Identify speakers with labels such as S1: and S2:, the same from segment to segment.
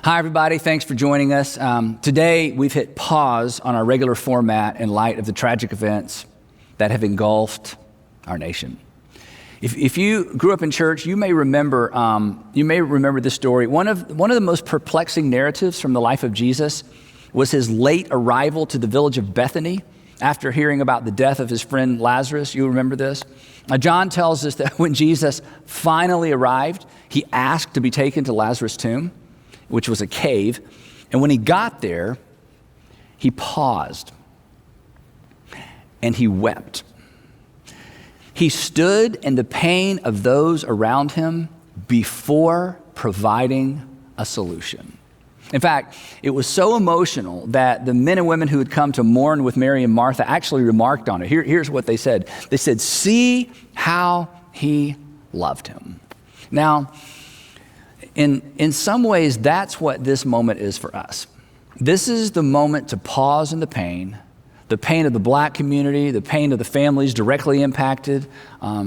S1: Hi, everybody. Thanks for joining us. Today, we've hit pause on our regular format in light of the tragic events that have engulfed our nation. If you grew up in church, you may remember this story. One of the most perplexing narratives from the life of Jesus was his late arrival to the village of Bethany after hearing about the death of his friend Lazarus. You remember this? John tells us that when Jesus finally arrived, he asked to be taken to Lazarus' tomb, which was a cave. And when he got there, he paused and he wept. He stood in the pain of those around him before providing a solution. In fact, it was so emotional that the men and women who had come to mourn with Mary and Martha actually remarked on it. Here's what they said. They said, "See how he loved him." Now, in some ways, that's what this moment is for us. This is the moment to pause in the pain of the black community, the pain of the families directly impacted,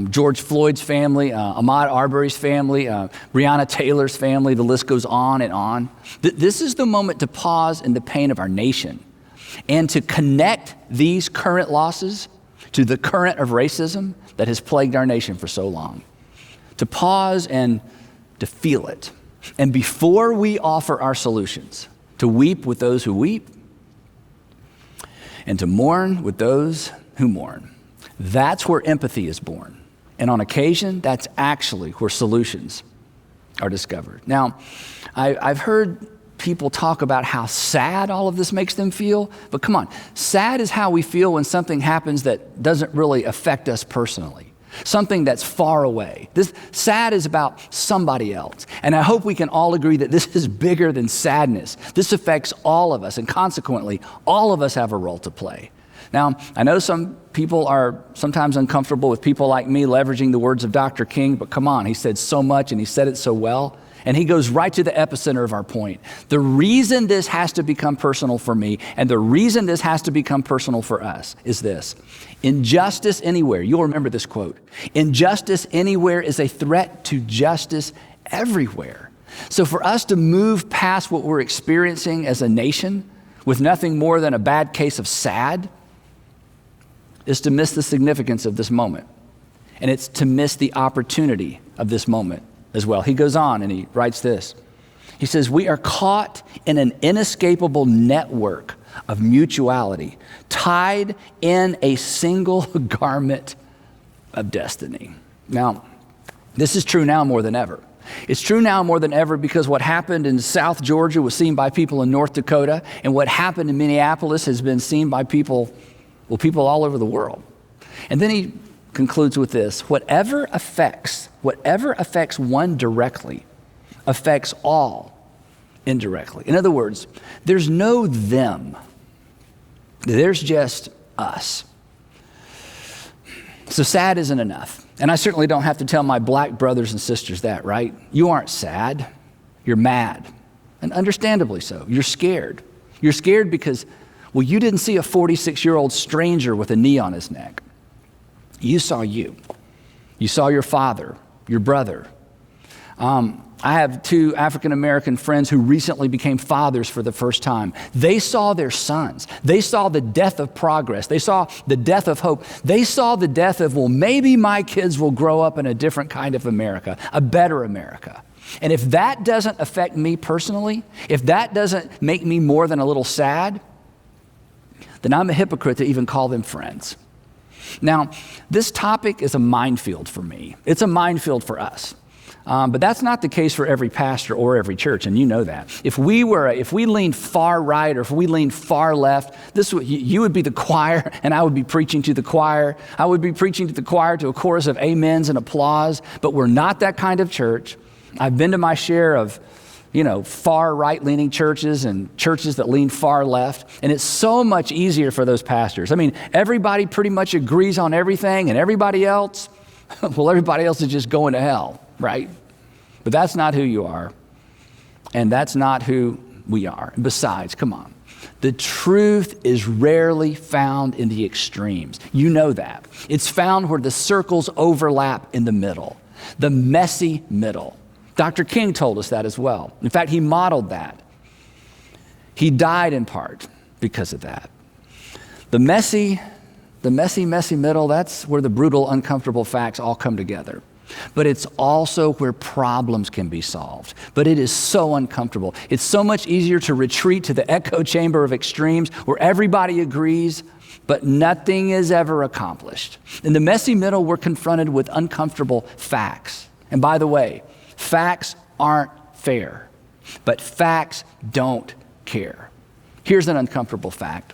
S1: George Floyd's family, Ahmaud Arbery's family, Breonna Taylor's family, the list goes on and on. This is the moment to pause in the pain of our nation and to connect these current losses to the current of racism that has plagued our nation for so long. To pause and to feel it. And before we offer our solutions, to weep with those who weep and to mourn with those who mourn. That's where empathy is born. And on occasion, that's actually where solutions are discovered. Now, I've heard people talk about how sad all of this makes them feel, but come on, sad is how we feel when something happens that doesn't really affect us personally. Something that's far away. This sad is about somebody else. And I hope we can all agree that this is bigger than sadness. This affects all of us, and consequently, all of us have a role to play. Now, I know some people are sometimes uncomfortable with people like me leveraging the words of Dr. King, but come on, he said so much and he said it so well. And he goes right to the epicenter of our point. The reason this has to become personal for me and the reason this has to become personal for us is this. Injustice anywhere, you'll remember this quote, injustice anywhere is a threat to justice everywhere. So for us to move past what we're experiencing as a nation with nothing more than a bad case of sad is to miss the significance of this moment. And it's to miss the opportunity of this moment as well. He goes on and he writes this. He says, "We are caught in an inescapable network of mutuality, tied in a single garment of destiny." Now, this is true now more than ever. It's true now more than ever because what happened in South Georgia was seen by people in North Dakota, and what happened in Minneapolis has been seen by people all over the world. And then he concludes with this: whatever affects one directly affects all indirectly. In other words, there's no them. There's just us. So sad isn't enough. And I certainly don't have to tell my black brothers and sisters that, right? You aren't sad. You're mad. And understandably so. You're scared. You're scared because, well, you didn't see a 46-year-old stranger with a knee on his neck. You saw you. You saw your father, your brother. I have two African-American friends who recently became fathers for the first time. They saw their sons. They saw the death of progress. They saw the death of hope. They saw the death of, well, maybe my kids will grow up in a different kind of America, a better America. And if that doesn't affect me personally, if that doesn't make me more than a little sad, then I'm a hypocrite to even call them friends. Now, this topic is a minefield for me. It's a minefield for us. But that's not the case for every pastor or every church, and you know that. If we leaned far right or if we leaned far left, you would be the choir and I would be preaching to the choir. I would be preaching to the choir to a chorus of amens and applause, but we're not that kind of church. I've been to my share of far right-leaning churches and churches that lean far left. And it's so much easier for those pastors. I mean, everybody pretty much agrees on everything, and everybody else is just going to hell, right? But that's not who you are. And that's not who we are. And besides, come on. The truth is rarely found in the extremes. You know that. It's found where the circles overlap in the middle, the messy middle. Dr. King told us that as well. In fact, he modeled that He died in part because of that. The messy middle, that's where the brutal, uncomfortable facts all come together. But it's also where problems can be solved. But it is so uncomfortable. It's so much easier to retreat to the echo chamber of extremes where everybody agrees, but nothing is ever accomplished. In the messy middle, we're confronted with uncomfortable facts. And by the way, facts aren't fair, but facts don't care. Here's an uncomfortable fact.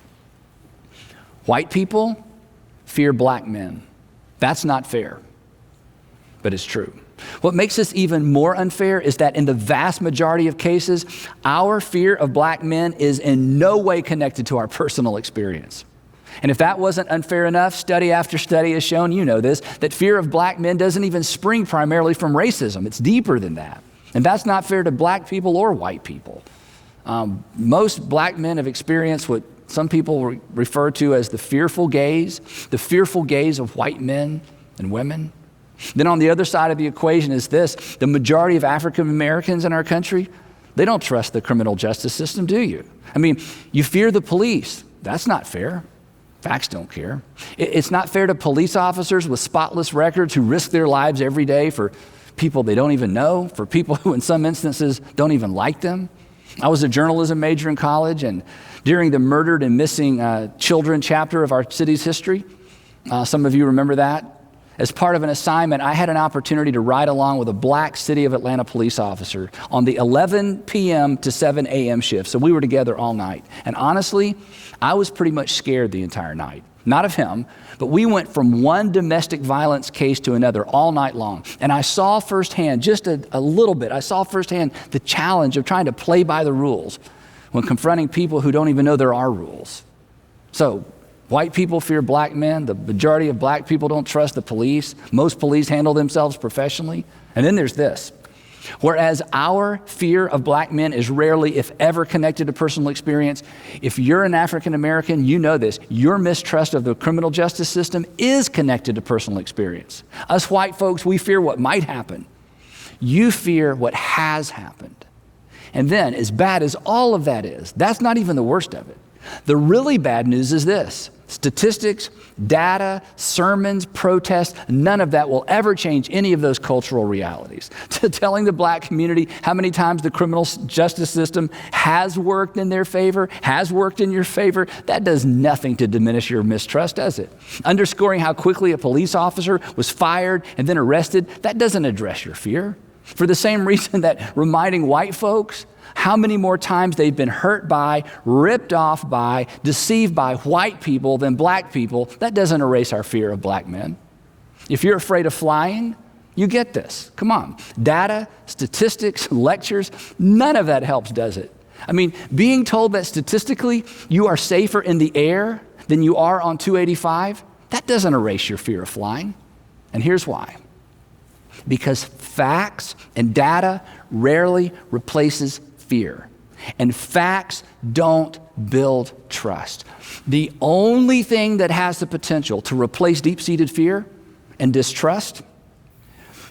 S1: White people fear black men. That's not fair, but it's true. What makes this even more unfair is that in the vast majority of cases, our fear of black men is in no way connected to our personal experience. And if that wasn't unfair enough, study after study has shown, you know this, that fear of black men doesn't even spring primarily from racism. It's deeper than that. And that's not fair to black people or white people. Most black men have experienced what some people refer to as the fearful gaze of white men and women. Then on the other side of the equation is this: the majority of African Americans in our country, they don't trust the criminal justice system, do you? I mean, you fear the police. That's not fair. Facts don't care. It's not fair to police officers with spotless records who risk their lives every day for people they don't even know, for people who in some instances don't even like them. I was a journalism major in college, and during the murdered and missing children chapter of our city's history, some of you remember that, as part of an assignment, I had an opportunity to ride along with a black City of Atlanta police officer on the 11 p.m. to 7 a.m. shift. So we were together all night. And honestly, I was pretty much scared the entire night. Not of him, but we went from one domestic violence case to another all night long. And I saw firsthand, just a little bit, I saw firsthand the challenge of trying to play by the rules when confronting people who don't even know there are rules. So, white people fear black men. The majority of black people don't trust the police. Most police handle themselves professionally. And then there's this. Whereas our fear of black men is rarely, if ever, connected to personal experience, if you're an African American, you know this. Your mistrust of the criminal justice system is connected to personal experience. Us white folks, we fear what might happen. You fear what has happened. And then, as bad as all of that is, that's not even the worst of it. The really bad news is this: statistics, data, sermons, protests, none of that will ever change any of those cultural realities. Telling the black community how many times the criminal justice system has worked in their favor, has worked in your favor, that does nothing to diminish your mistrust, does it? Underscoring how quickly a police officer was fired and then arrested, that doesn't address your fear. For the same reason that reminding white folks how many more times they've been hurt by, ripped off by, deceived by white people than black people, that doesn't erase our fear of black men. If you're afraid of flying, you get this. Come on. Data, statistics, lectures, none of that helps, does it? I mean, being told that statistically you are safer in the air than you are on 285, that doesn't erase your fear of flying. And here's why. Because facts and data rarely replaces fear. And facts don't build trust. The only thing that has the potential to replace deep-seated fear and distrust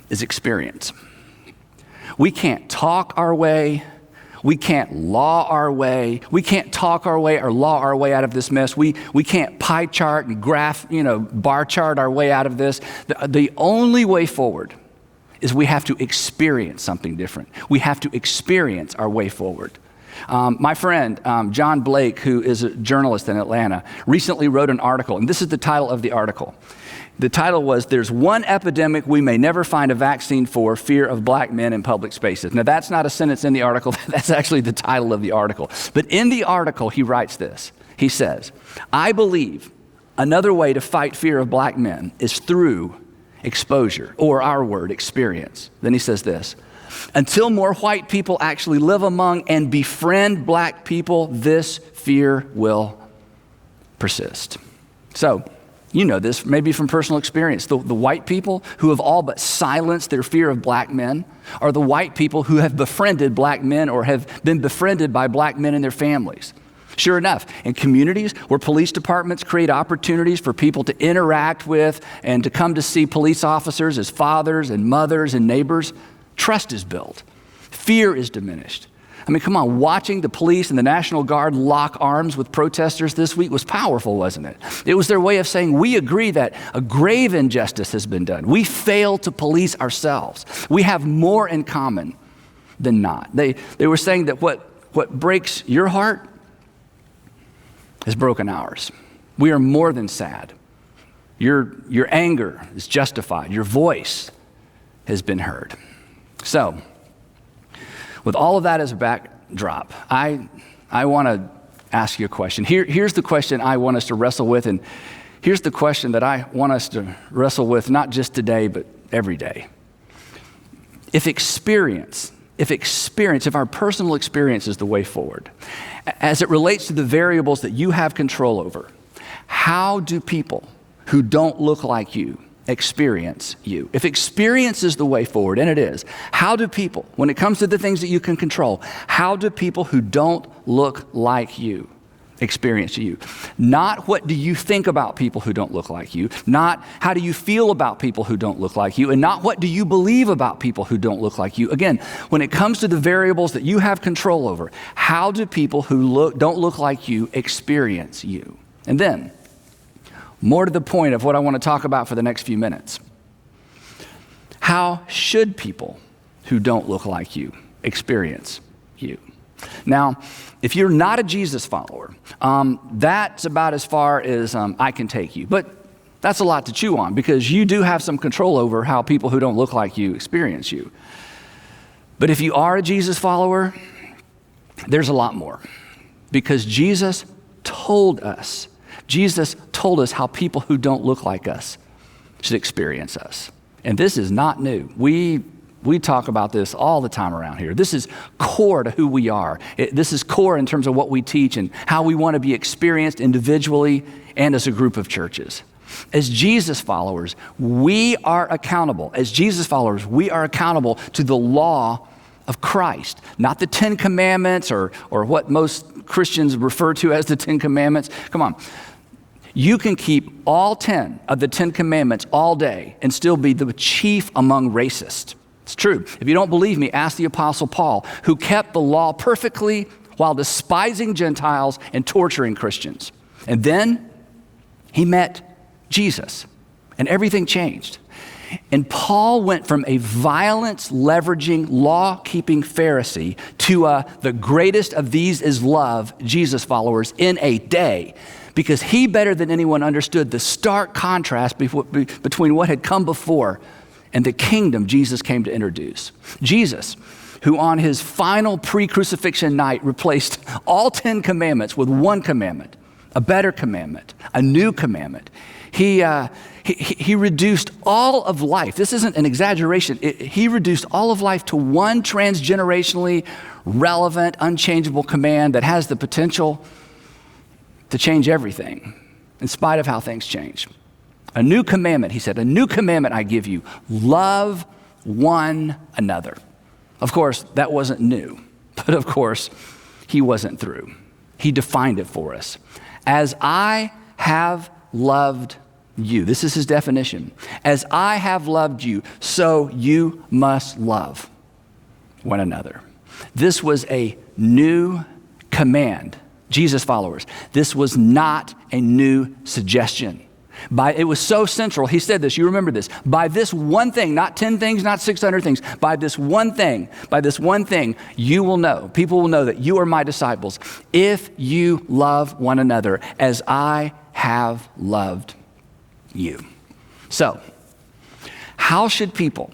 S1: is experience. We can't talk our way. We can't law our way. We can't talk our way or law our way out of this mess. We can't pie chart and graph, bar chart our way out of this. The only way forward is we have to experience something different. We have to experience our way forward. My friend, John Blake, who is a journalist in Atlanta, recently wrote an article, and this is the title of the article. The title was, "There's one epidemic we may never find a vaccine for, fear of black men in public spaces." Now, that's not a sentence in the article. That's actually the title of the article. But in the article, he writes this. He says, "I believe another way to fight fear of black men is through exposure, or our word, experience." Then he says this: "Until more white people actually live among and befriend black people, this fear will persist." So, you know this maybe from personal experience. The white people who have all but silenced their fear of black men are the white people who have befriended black men or have been befriended by black men and their families. Sure enough, in communities where police departments create opportunities for people to interact with and to come to see police officers as fathers and mothers and neighbors, trust is built. Fear is diminished. I mean, come on, watching the police and the National Guard lock arms with protesters this week was powerful, wasn't it? It was their way of saying, we agree that a grave injustice has been done. We fail to police ourselves. We have more in common than not. They were saying that what breaks your heart has broken ours. We are more than sad. Your anger is justified. Your voice has been heard. So, with all of that as a backdrop, I want to ask you a question. Here's the question I want us to wrestle with, and here's the question that I want us to wrestle with not just today, but every day. If our personal experience is the way forward, as it relates to the variables that you have control over, how do people who don't look like you experience you? If experience is the way forward, and it is, how do people, when it comes to the things that you can control, how do people who don't look like you experience you? Not what do you think about people who don't look like you, not how do you feel about people who don't look like you, and not what do you believe about people who don't look like you. Again, when it comes to the variables that you have control over, how do people who don't look like you experience you? And then, more to the point of what I want to talk about for the next few minutes, how should people who don't look like you experience you? Now, if you're not a Jesus follower, that's about as far as I can take you. But that's a lot to chew on because you do have some control over how people who don't look like you experience you. But if you are a Jesus follower, there's a lot more because Jesus told us how people who don't look like us should experience us. And this is not new. We talk about this all the time around here. This is core to who we are. This is core in terms of what we teach and how we want to be experienced individually and as a group of churches. As Jesus followers, we are accountable. As Jesus followers, we are accountable to the law of Christ, not the 10 Commandments or what most Christians refer to as the 10 Commandments. Come on. You can keep all 10 of the 10 Commandments all day and still be the chief among racists. It's true. If you don't believe me, ask the Apostle Paul, who kept the law perfectly while despising Gentiles and torturing Christians. And then he met Jesus, and everything changed. And Paul went from a violence-leveraging, law-keeping Pharisee to the greatest of these is love, Jesus followers, in a day. Because he better than anyone understood the stark contrast between what had come before and the kingdom Jesus came to introduce. Jesus, who on his final pre-crucifixion night replaced all 10 commandments with one commandment, a better commandment, a new commandment. He reduced all of life. This isn't an exaggeration. He reduced all of life to one transgenerationally relevant, unchangeable command that has the potential to change everything in spite of how things change. A new commandment, he said, a new commandment I give you, love one another. Of course, that wasn't new, but of course, he wasn't through. He defined it for us. As I have loved you, this is his definition. As I have loved you, so you must love one another. This was a new command. Jesus followers, this was not a new suggestion. It was so central. He said this, you remember this. By this one thing, not 10 things, not 600 things, by this one thing, you will know, people will know that you are my disciples if you love one another as I have loved you. So, how should people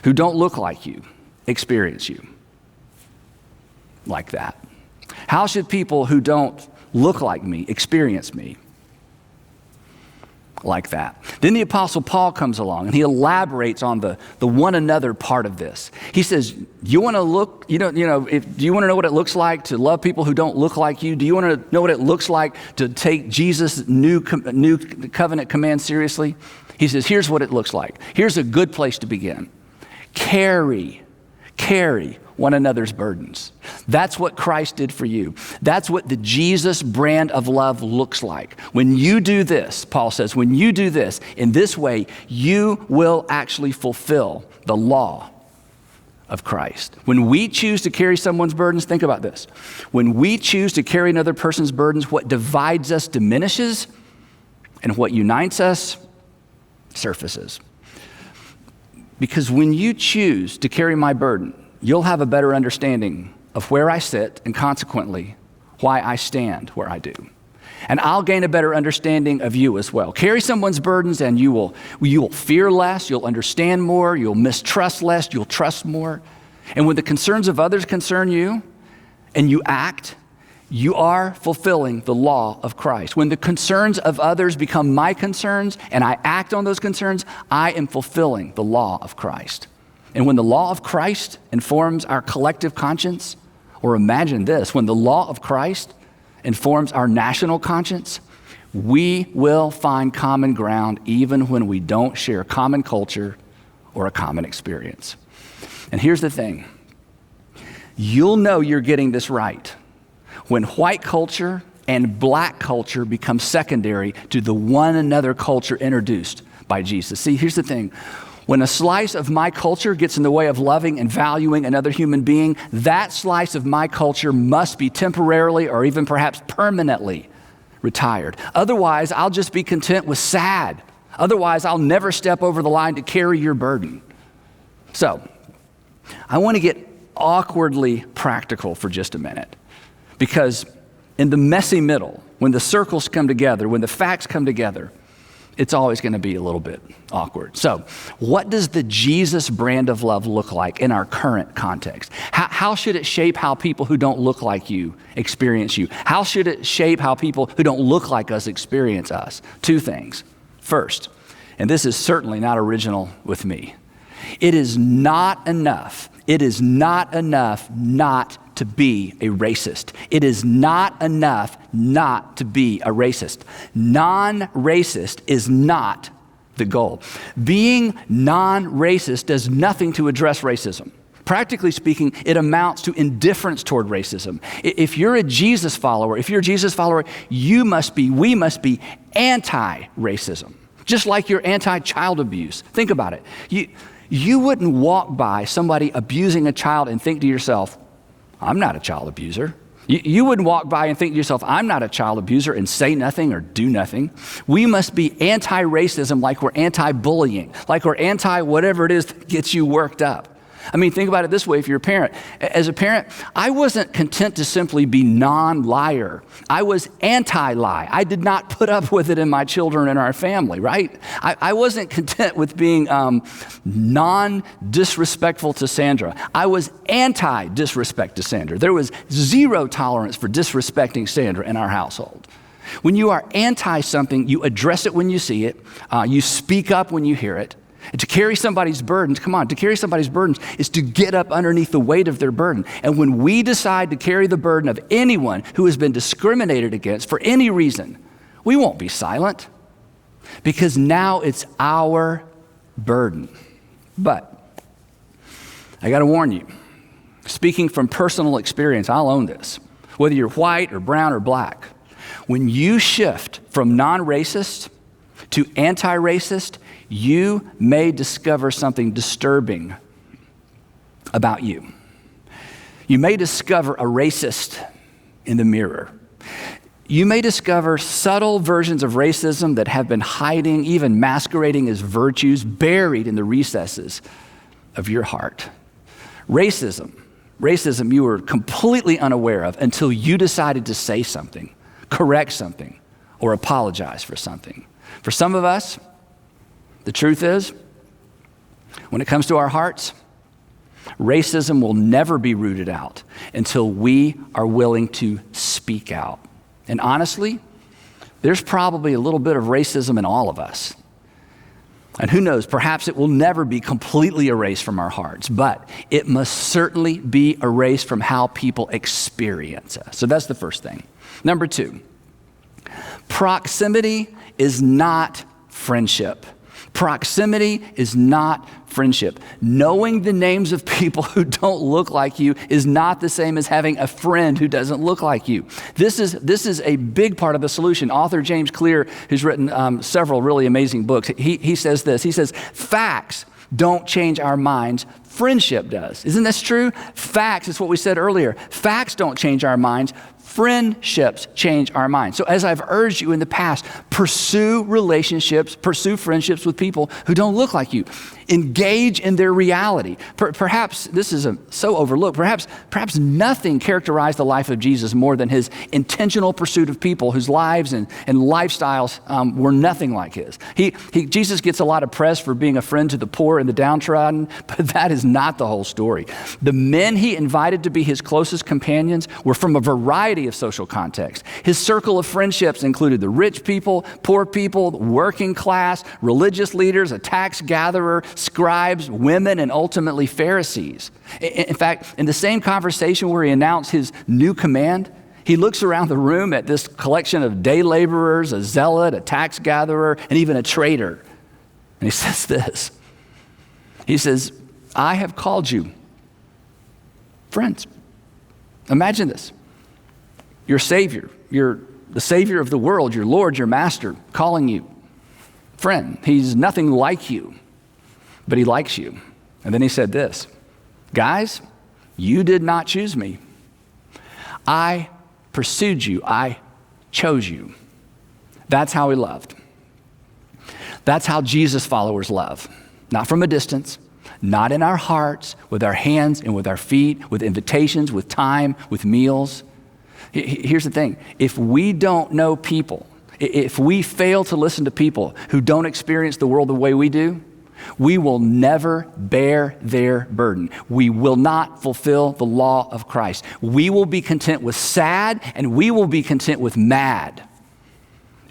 S1: who don't look like you experience you? Like that. How should people who don't look like me experience me? Like that. Then the Apostle Paul comes along and he elaborates on the one another part of this. He says, do you want to know what it looks like to love people who don't look like you? Do you want to know what it looks like to take Jesus' new covenant command seriously? He says, here's what it looks like. Here's a good place to begin. Carry one another's burdens. That's what Christ did for you. That's what the Jesus brand of love looks like. When you do this, Paul says, when you do this in this way, you will actually fulfill the law of Christ. When we choose to carry someone's burdens, think about this. When we choose to carry another person's burdens, what divides us diminishes, and what unites us surfaces. Because when you choose to carry my burden, you'll have a better understanding of where I sit and consequently why I stand where I do. And I'll gain a better understanding of you as well. Carry someone's burdens and you will fear less, you'll understand more, you'll mistrust less, you'll trust more. And when the concerns of others concern you and you act, you are fulfilling the law of Christ. When the concerns of others become my concerns and I act on those concerns, I am fulfilling the law of Christ. And when the law of Christ informs our collective conscience, or imagine this, when the law of Christ informs our national conscience, we will find common ground even when we don't share common culture or a common experience. And here's the thing. You'll know you're getting this right when white culture and black culture become secondary to the one another culture introduced by Jesus. See, here's the thing. When a slice of my culture gets in the way of loving and valuing another human being, that slice of my culture must be temporarily or even perhaps permanently retired. Otherwise, I'll just be content with sad. Otherwise, I'll never step over the line to carry your burden. So, I want to get awkwardly practical for just a minute. Because in the messy middle, when the circles come together, when the facts come together, it's always going to be a little bit awkward. So what does the Jesus brand of love look like in our current context? How should it shape how people who don't look like you experience you? How should it shape how people who don't look like us experience us? Two things. First, and this is certainly not original with me, it is not enough not to be a racist. It is not enough not to be a racist. Non-racist is not the goal. Being non-racist does nothing to address racism. Practically speaking, it amounts to indifference toward racism. If you're a Jesus follower, we must be anti-racism. Just like you're anti-child abuse. Think about it. You wouldn't walk by somebody abusing a child and think to yourself, I'm not a child abuser. You wouldn't walk by and think to yourself, I'm not a child abuser, and say nothing or do nothing. We must be anti-racism like we're anti-bullying, like we're anti-whatever it is that gets you worked up. I mean, think about it this way if you're a parent. As a parent, I wasn't content to simply be non-liar. I was anti-lie. I did not put up with it in my children and our family, right? I wasn't content with being non-disrespectful to Sandra. I was anti-disrespect to Sandra. There was zero tolerance for disrespecting Sandra in our household. When you are anti-something, you address it when you see it. You speak up when you hear it. And to carry somebody's burdens, is to get up underneath the weight of their burden. And when we decide to carry the burden of anyone who has been discriminated against for any reason, we won't be silent because now it's our burden. But I got to warn you, speaking from personal experience, I'll own this. Whether you're white or brown or black, when you shift from non-racist to anti-racist, you may discover something disturbing about you. You may discover a racist in the mirror. You may discover subtle versions of racism that have been hiding, even masquerading as virtues, buried in the recesses of your heart. Racism you were completely unaware of until you decided to say something, correct something, or apologize for something. For some of us, the truth is, when it comes to our hearts, racism will never be rooted out until we are willing to speak out. And honestly, there's probably a little bit of racism in all of us. And who knows, perhaps it will never be completely erased from our hearts, but it must certainly be erased from how people experience us. So that's the first thing. Number two, proximity is not friendship. Proximity is not friendship. Knowing the names of people who don't look like you is not the same as having a friend who doesn't look like you. This is a big part of the solution. Author James Clear, who's written several really amazing books, he says this. He says, facts don't change our minds. Friendship does. Isn't this true? Facts is what we said earlier. Facts don't change our minds. Friendships change our minds. So as I've urged you in the past, pursue relationships, pursue friendships with people who don't look like you. Engage in their reality. Perhaps this is so overlooked. Perhaps nothing characterized the life of Jesus more than his intentional pursuit of people whose lives and lifestyles were nothing like his. Jesus gets a lot of press for being a friend to the poor and the downtrodden, but that is not the whole story. The men he invited to be his closest companions were from a variety of social contexts. His circle of friendships included the rich people, poor people, working class, religious leaders, a tax gatherer, scribes, women, and ultimately Pharisees. In fact, in the same conversation where he announced his new command, he looks around the room at this collection of day laborers, a zealot, a tax gatherer, and even a traitor. And he says this. He says, I have called you friends. Imagine this. Your Savior, the Savior of the world, your Lord, your Master, calling you friend. He's nothing like you, but he likes you. And then he said this, guys, you did not choose me. I pursued you. I chose you. That's how he loved. That's how Jesus followers love. Not from a distance, not in our hearts, with our hands and with our feet, with invitations, with time, with meals. Here's the thing. If we don't know people, if we fail to listen to people who don't experience the world the way we do, we will never bear their burden. We will not fulfill the law of Christ. We will be content with sad, and we will be content with mad.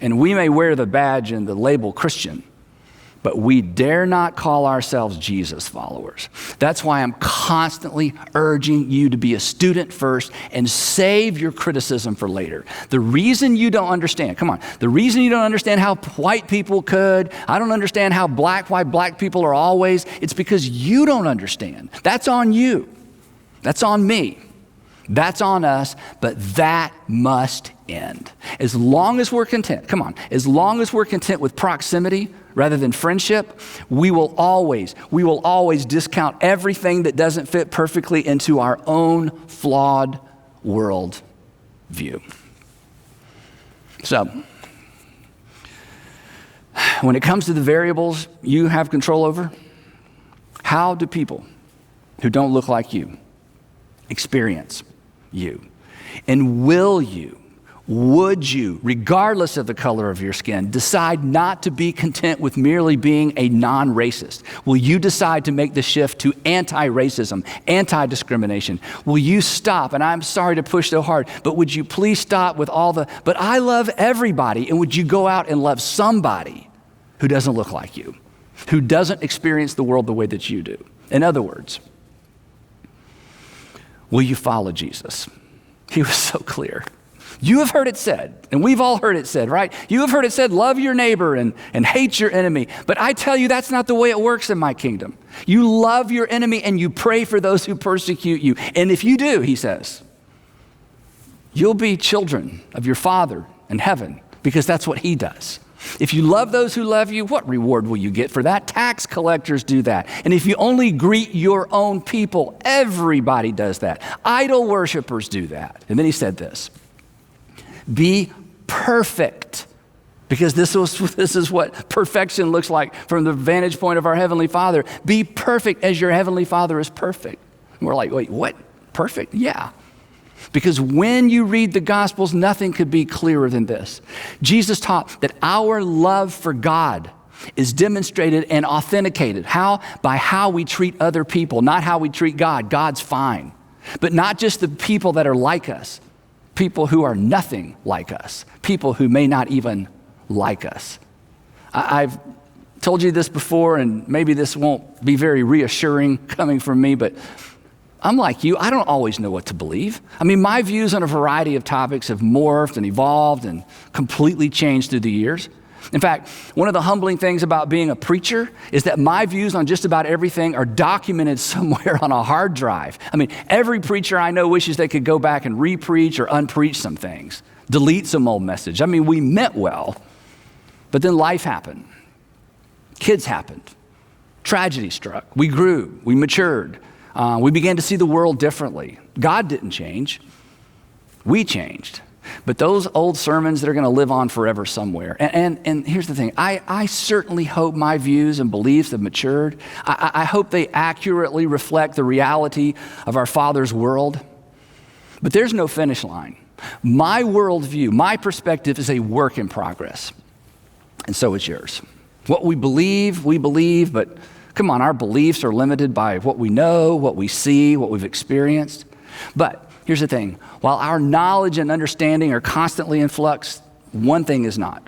S1: And we may wear the badge and the label Christian, but we dare not call ourselves Jesus followers. That's why I'm constantly urging you to be a student first and save your criticism for later. The reason you don't understand, the reason you don't understand how white people could, I don't understand why black people are always, it's because you don't understand. That's on you. That's on me. That's on us, but that must end. As long as we're content, as long as we're content with proximity rather than friendship, we will always discount everything that doesn't fit perfectly into our own flawed world view. So, when it comes to the variables you have control over, how do people who don't look like you experience you? And would you, regardless of the color of your skin, decide not to be content with merely being a non-racist? Will you decide to make the shift to anti-racism, anti-discrimination? Will you stop, and I'm sorry to push so hard, but would you please stop with but I love everybody, and would you go out and love somebody who doesn't look like you, who doesn't experience the world the way that you do? In other words, will you follow Jesus? He was so clear. You have heard it said, and we've all heard it said, right? You have heard it said, love your neighbor and hate your enemy. But I tell you, that's not the way it works in my kingdom. You love your enemy and you pray for those who persecute you. And if you do, he says, you'll be children of your Father in heaven, because that's what he does. If you love those who love you, what reward will you get for that? Tax collectors do that. And if you only greet your own people, everybody does that. Idol worshipers do that. And then he said this, be perfect, because this is what perfection looks like from the vantage point of our Heavenly Father. Be perfect as your Heavenly Father is perfect. And we're like, wait, what? Perfect? Yeah. Because when you read the Gospels, nothing could be clearer than this. Jesus taught that our love for God is demonstrated and authenticated. How? By how we treat other people, not how we treat God. God's fine. But not just the people that are like us, people who are nothing like us, people who may not even like us. I've told you this before, and maybe this won't be very reassuring coming from me, but I'm like you. I don't always know what to believe. I mean, my views on a variety of topics have morphed and evolved and completely changed through the years. In fact, one of the humbling things about being a preacher is that my views on just about everything are documented somewhere on a hard drive. I mean, every preacher I know wishes they could go back and re-preach or unpreach some things, delete some old message. I mean, we meant well, but then life happened. Kids happened. Tragedy struck. We grew. We matured. We began to see the world differently. God didn't change. We changed. But those old sermons, they're going to live on forever somewhere. And here's the thing. I certainly hope my views and beliefs have matured. I hope they accurately reflect the reality of our Father's world. But there's no finish line. My worldview, my perspective is a work in progress. And so is yours. What we believe, but come on, our beliefs are limited by what we know, what we see, what we've experienced. But here's the thing. While our knowledge and understanding are constantly in flux, one thing is not.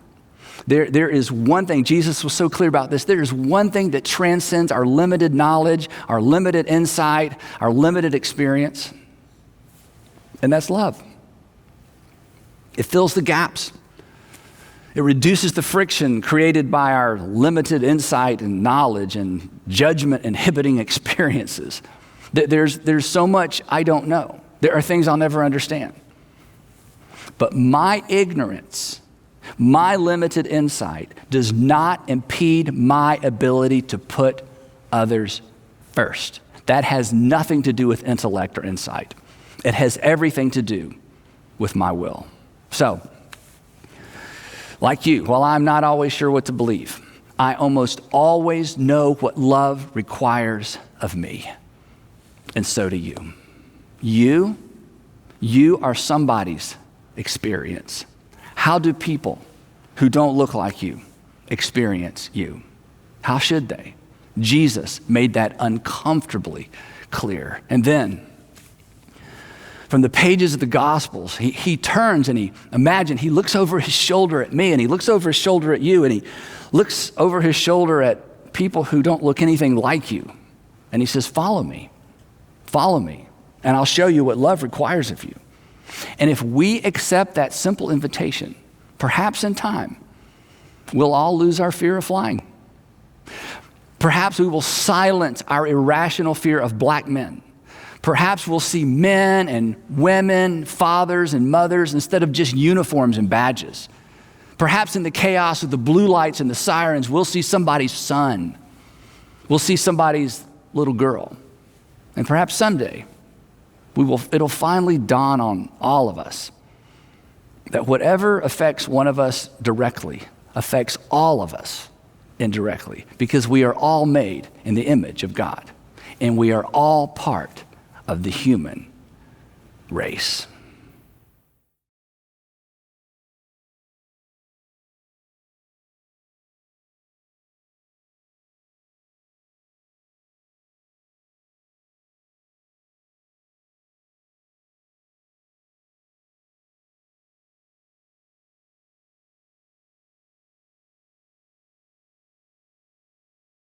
S1: There is one thing, Jesus was so clear about this, there is one thing that transcends our limited knowledge, our limited insight, our limited experience, and that's love. It fills the gaps. It reduces the friction created by our limited insight and knowledge and judgment-inhibiting experiences. There's so much I don't know. There are things I'll never understand. But my ignorance, my limited insight does not impede my ability to put others first. That has nothing to do with intellect or insight. It has everything to do with my will. So, like you, while I'm not always sure what to believe, I almost always know what love requires of me. And so do you. You are somebody's experience. How do people who don't look like you experience you? How should they? Jesus made that uncomfortably clear. And then, from the pages of the Gospels, he turns and he looks over his shoulder at me, and he looks over his shoulder at you, and he looks over his shoulder at people who don't look anything like you. And he says, follow me, and I'll show you what love requires of you. And if we accept that simple invitation, perhaps in time, we'll all lose our fear of flying. Perhaps we will silence our irrational fear of black men. Perhaps we'll see men and women, fathers and mothers, instead of just uniforms and badges. Perhaps in the chaos of the blue lights and the sirens, we'll see somebody's son. We'll see somebody's little girl. And perhaps someday, it'll finally dawn on all of us that whatever affects one of us directly affects all of us indirectly, because we are all made in the image of God, and we are all part of the human race.